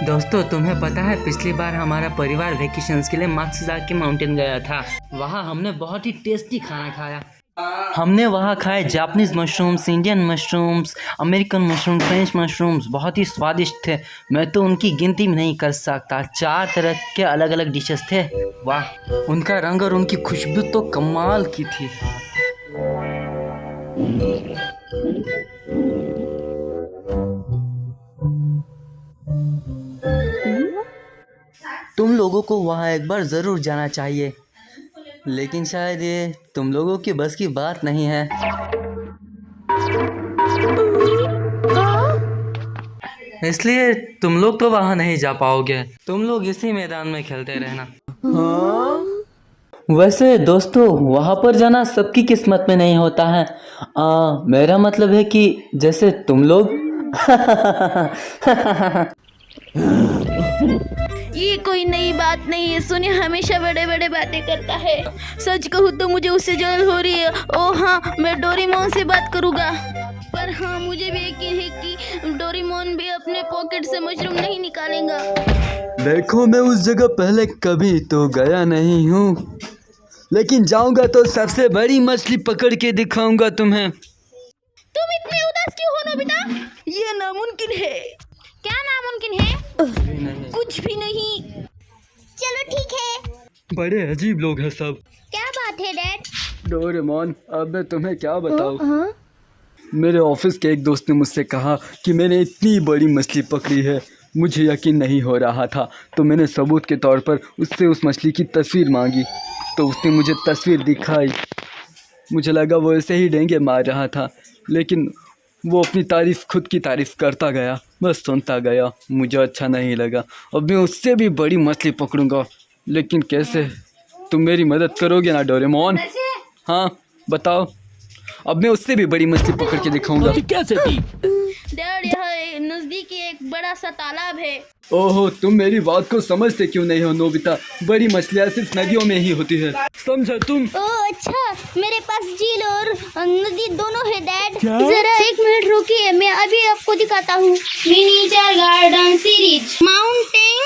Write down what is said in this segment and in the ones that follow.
दोस्तों तुम्हें पता है पिछली बार हमारा परिवार वेकेशंस के लिए मात्सुजाकी माउंटेन गया था। वहाँ हमने बहुत ही टेस्टी खाना खाया। हमने वहाँ खाए Japanese mushrooms, Indian mushrooms, American mushroom, French mushrooms, बहुत ही स्वादिष्ट थे। मैं तो उनकी गिनती भी नहीं कर सकता। 4 तरह के अलग अलग डिशेस थे। वाह, उनका रंग और उनकी खुशबू तो कमाल की थी। तुम लोगों को वहाँ एक बार ज़रूर जाना चाहिए, लेकिन शायद ये तुम लोगों की बस की बात नहीं है। इसलिए तुम लोग तो वहाँ नहीं जा पाओगे। तुम लोग इसी मैदान में खेलते रहना। वैसे दोस्तों, वहाँ पर जाना सबकी किस्मत में नहीं होता है। मेरा मतलब है कि जैसे तुम लोग। ये कोई नई बात नहीं है। सोनिया हमेशा बड़े बड़े बातें करता है। सच कहूँ तो मुझे उससे जलन हो रही है। ओह हाँ, मैं डोरेमोन से बात करूँगा। पर हाँ, मुझे भी यकीन है कि डोरेमोन भी अपने पॉकेट से मशरूम नहीं निकालेगा। देखो, मैं उस जगह पहले कभी तो गया नहीं हूँ, लेकिन जाऊंगा तो सबसे बड़ी मछली पकड़ के दिखाऊंगा तुम्हें। तुम इतने उदास क्यों हो नोबिता? ये नामुमकिन है। क्या नामुमकिन है? कुछ भी नहीं। चलो ठीक है। बड़े अजीब लोग हैं सब। क्या बात है डैड? डोरेमोन, अब मैं तुम्हें क्या बताऊं? मेरे ऑफिस के एक दोस्त ने मुझसे कहा कि मैंने इतनी बड़ी मछली पकड़ी है। मुझे यकीन नहीं हो रहा था, तो मैंने सबूत के तौर पर उससे उस मछली की तस्वीर मांगी। तो उसने मुझे तस्वीर दिखाई। मुझे लगा वो ऐसे ही डेंगे मार रहा था, लेकिन वो अपनी तारीफ़, खुद की तारीफ़ करता गया। मैं सुनता गया। मुझे अच्छा नहीं लगा। अब मैं उससे भी बड़ी मछली पकड़ूंगा। लेकिन कैसे? तुम मेरी मदद करोगे ना डोरेमोन? हाँ बताओ। अब मैं उससे भी बड़ी मछली पकड़ के दिखाऊंगा। कैसे थी? डैड, यहाँ नजदीक एक बड़ा सा तालाब है। ओहो, तुम मेरी बात को समझते क्यों नहीं हो नोबिता? बड़ी मछलियाँ सिर्फ नदियों में ही होती है, समझा तुम? ओह अच्छा, मेरे पास झील और नदी दोनों है डैड। जरा 1 मिनट रुकिए, मैं अभी आपको दिखाता हूँ। Miniature garden series mountain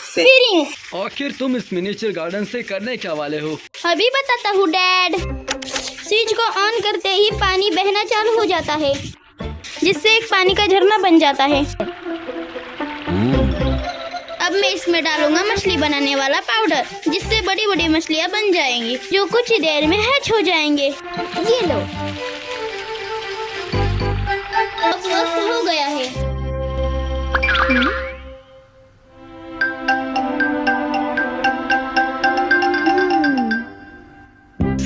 spring. आखिर तुम इस मिनिएचर गार्डन से करने क्या वाले हो? अभी बताता हूँ डैड। स्विच को ऑन करते ही पानी बहना चालू हो जाता है, जिससे एक पानी का झरना बन जाता है। अब मैं इसमें डालूंगा मछली बनाने वाला पाउडर, जिससे बड़ी बड़ी मछलियाँ बन जाएंगी, जो कुछ ही देर में हैच हो जाएंगे। ये लो, अब वक्त हो गया है।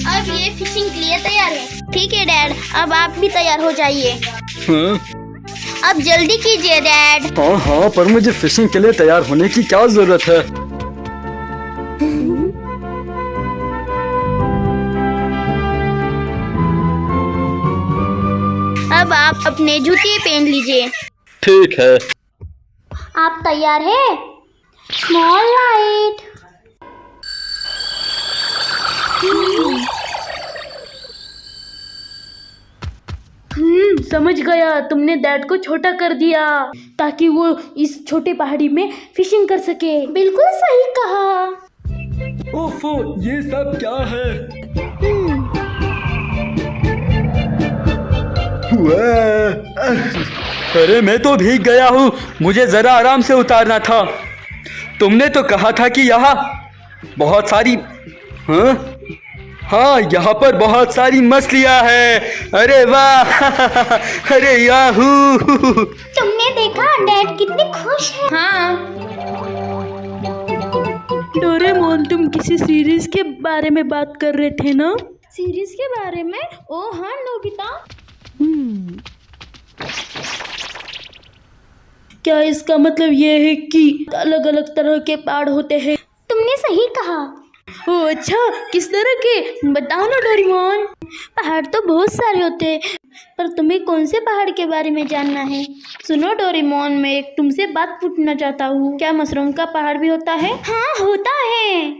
अब ये फिशिंग के लिए तैयार है। ठीक है डैड, अब आप भी तैयार हो जाइए। हाँ अब जल्दी कीजिए डैड। हाँ, पर मुझे फिशिंग के लिए तैयार होने की क्या जरूरत है? अब आप अपने जूते पहन लीजिए। ठीक है। आप तैयार है? Small light. समझ गया। तुमने डैड को छोटा कर दिया ताकि वो इस छोटे पहाड़ी में फिशिंग कर सके। बिल्कुल सही कहा। ओफो, ये सब क्या है? अरे मैं तो भीग गया हूँ, मुझे जरा आराम से उतारना था। तुमने तो कहा था कि यहाँ बहुत सारी हाँ, यहाँ पर बहुत सारी मछलियाँ हैं। अरे वाह! अरे याहू! तुमने देखा डैड कितने खुश हैं? हाँ डोरेमोन, तुम किसी सीरीज के बारे में बात कर रहे थे ना? सीरीज के बारे में? ओ हाँ नोबिता। क्या इसका मतलब ये है कि अलग अलग तरह के पहाड़ होते हैं? तुमने सही कहा। ओह अच्छा, किस तरह के? बताओ ना डोरेमोन। पहाड़ तो बहुत सारे होते हैं, पर तुम्हें कौन से पहाड़ के बारे में जानना है? सुनो डोरेमोन, मैं एक तुमसे बात पूछना चाहता हूँ। क्या मशरूम का पहाड़ भी होता है? हाँ होता है।